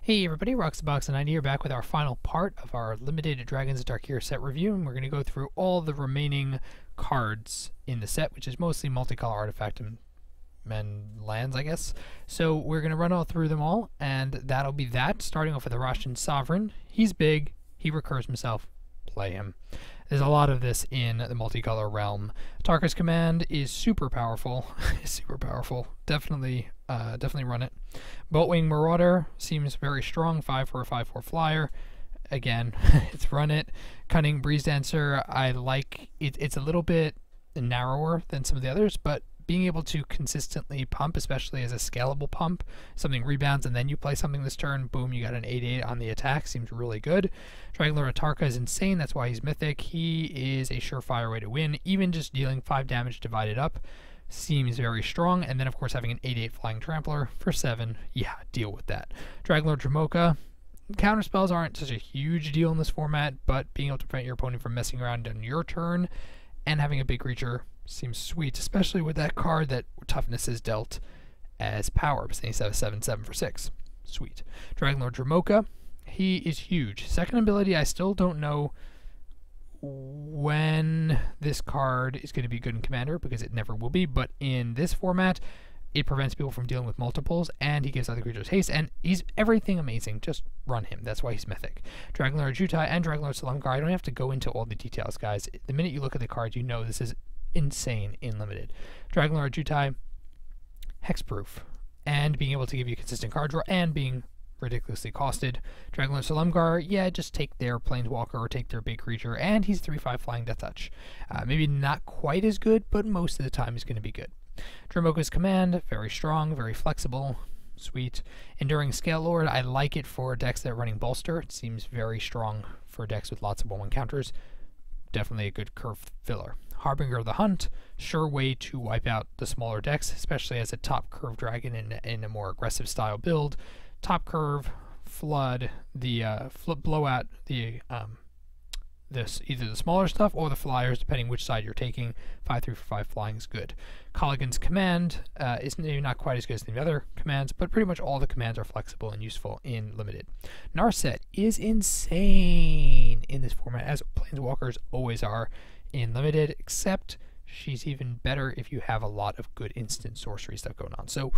Hey everybody, Roxabox9 here, back with our final part of our limited Dragons of Tarkir set review, and we're going to go through all the remaining cards in the set, which is mostly multicolor artifact and lands, I guess. So we're going to run all through them all, and that'll be that, starting off with the Russian Sovereign. He's big, he recurs himself, play him. There's a lot of this in the multicolor realm. Tarkir's command is super powerful. Super powerful. Definitely run it. Boltwing Marauder seems very strong. 5 for a 5/4 flyer. Again, it's run it. Cunning Breeze Dancer. I like it. It's a little bit narrower than some of the others, but being able to consistently pump, especially as a scalable pump, something rebounds and then you play something this turn, boom, you got an 8/8 on the attack, seems really good. Dragonlord Tarka is insane, that's why he's mythic. He is a surefire way to win. Even just dealing 5 damage divided up seems very strong, and then of course having an 8/8 Flying Trampler for 7, yeah, deal with that. Dragonlord Dramoka, counterspells aren't such a huge deal in this format, but being able to prevent your opponent from messing around on your turn and having a big creature seems sweet, especially with that card that toughness is dealt as power. But then he's 7/7 for 6. Sweet. Dragonlord Dramoka, he is huge. Second ability, I still don't know when this card is going to be good in Commander, because it never will be, but in this format, it prevents people from dealing with multiples, and he gives other creatures haste, and he's everything amazing. Just run him. That's why he's mythic. Dragonlord Jutai and Dragonlord Salamgar, I don't have to go into all the details, guys. The minute you look at the cards, you know this is insane in limited. Dragonlord Jutai, hexproof, and being able to give you consistent card draw, and being ridiculously costed. Dragonlord Salamgar, yeah, just take their Planeswalker or take their big creature, and he's 3/5 Flying Death Touch. Maybe not quite as good, but most of the time he's going to be good. Dramoka's command, very strong, very flexible, sweet. Enduring Scale Lord, I like it for decks that are running Bolster. It seems very strong for decks with lots of 1/1 counters. Definitely a good curve filler. Harbinger of the Hunt, sure way to wipe out the smaller decks, especially as a top curve dragon in a more aggressive style build. Top curve, flood, blow out the either the smaller stuff or the flyers, depending which side you're taking. 5/3 for 5 flying is good. Colligan's command is maybe not quite as good as the other commands, but pretty much all the commands are flexible and useful in limited. Narset is insane in this format, as Planeswalkers always are in limited, except she's even better if you have a lot of good instant sorcery stuff going on. So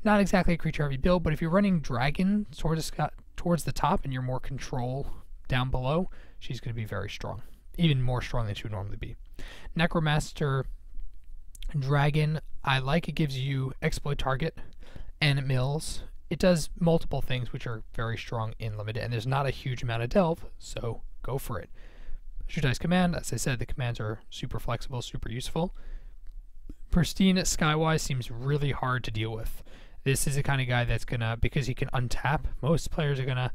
not exactly a creature heavy build, but if you're running dragon towards the top and you're more control down below, she's going to be very strong. Even more strong than she would normally be. Necromancer Dragon, I like. It gives you exploit target and it mills. It does multiple things which are very strong in limited, and there's not a huge amount of delve, so go for it. Shutai's command, as I said, the commands are super flexible, super useful. Pristine Skywise seems really hard to deal with. This is the kind of guy that's gonna, because he can untap, most players are gonna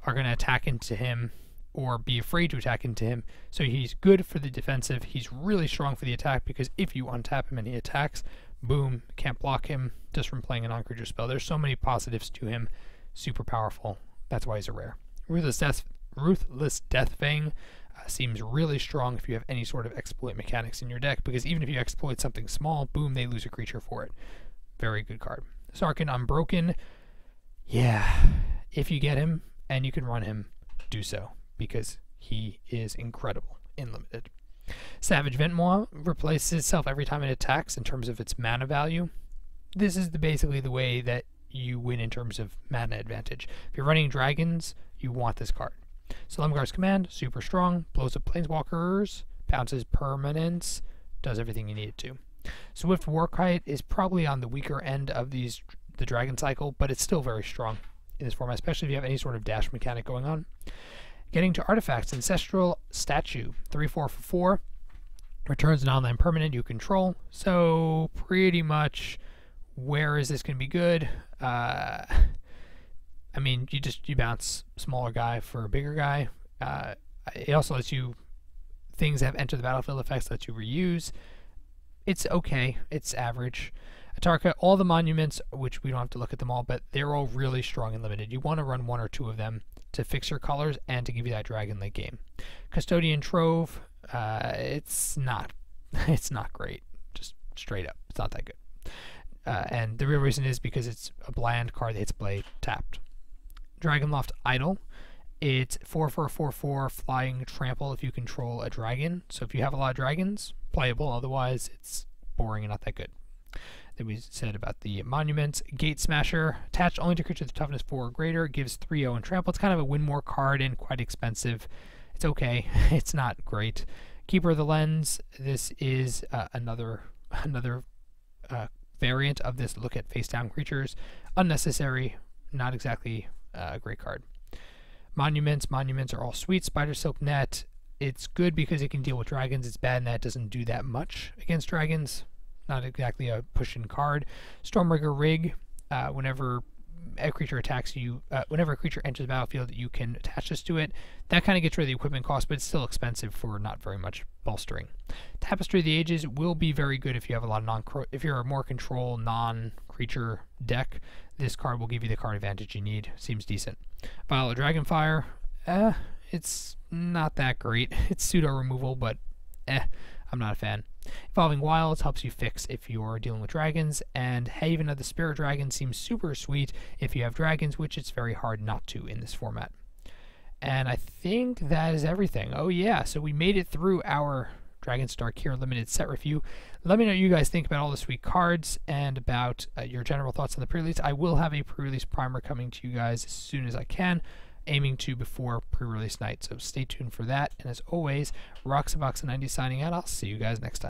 attack into him or be afraid to attack into him. So he's good for the defensive. He's really strong for the attack, because if you untap him and he attacks, boom, can't block him just from playing a non-creature spell. There's so many positives to him. Super powerful. That's why he's a rare. Ruthless Deathfang seems really strong if you have any sort of exploit mechanics in your deck, because even if you exploit something small, boom, they lose a creature for it. Very good card. Sarkhan Unbroken, yeah, if you get him and you can run him, do so, because he is incredible in limited. Savage Ventmaw replaces itself every time it attacks in terms of its mana value. This is basically the way that you win in terms of mana advantage. If you're running dragons, you want this card. Salamgar's command, super strong, blows up planeswalkers, bounces permanents, does everything you need it to. Swift Warkite is probably on the weaker end of the dragon cycle, but it's still very strong in this format, especially if you have any sort of dash mechanic going on. Getting to artifacts, Ancestral Statue, 3/4 for 4, returns an online permanent you control. So pretty much, where is this going to be good? I mean, you bounce smaller guy for a bigger guy. It also lets you, things that have entered the battlefield effects lets you reuse. It's okay. It's average. Tarka, all the monuments, which we don't have to look at them all, but they're all really strong and limited. You want to run 1 or 2 of them to fix your colors and to give you that dragon late game. Custodian Trove, it's not great. Just straight up, it's not that good. And the real reason is because it's a bland card that hits play tapped. Dragonloft Idol. It's 4/4/4/4 flying trample if you control a dragon. So if you have a lot of dragons, playable. Otherwise, it's boring and not that good. Then we said about the monuments. Gate Smasher, attached only to creatures with toughness 4 or greater, gives 3/0 and trample. It's kind of a win more card and quite expensive. It's okay. It's not great. Keeper of the Lens. This is another variant of this look at face down creatures. Unnecessary. Not exactly a great card. Monuments are all sweet. Spider Silk Net, it's good because it can deal with dragons. It's bad in that it doesn't do that much against dragons. Not exactly a push-in card. Stormrigger Rig, whenever a creature attacks you, whenever a creature enters the battlefield, you can attach this to it. That kind of gets rid of the equipment cost, but it's still expensive for not very much bolstering. Tapestry of the Ages will be very good if you have a lot of if you're a more control non-creature deck. This card will give you the card advantage you need. Seems decent. Violet Dragonfire, it's not that great. It's pseudo removal, but I'm not a fan. Evolving Wilds helps you fix if you're dealing with dragons, and Haven of the Spirit Dragon seems super sweet if you have dragons, which it's very hard not to in this format. And I think that is everything. Oh yeah, so we made it through our Dragon's Tarkir limited set review. Let me know what you guys think about all the sweet cards and about your general thoughts on the pre-release. I will have a pre-release primer coming to you guys as soon as I can, aiming to before pre-release night, so stay tuned for that. And as always, Roxabox90 signing out. I'll see you guys next time.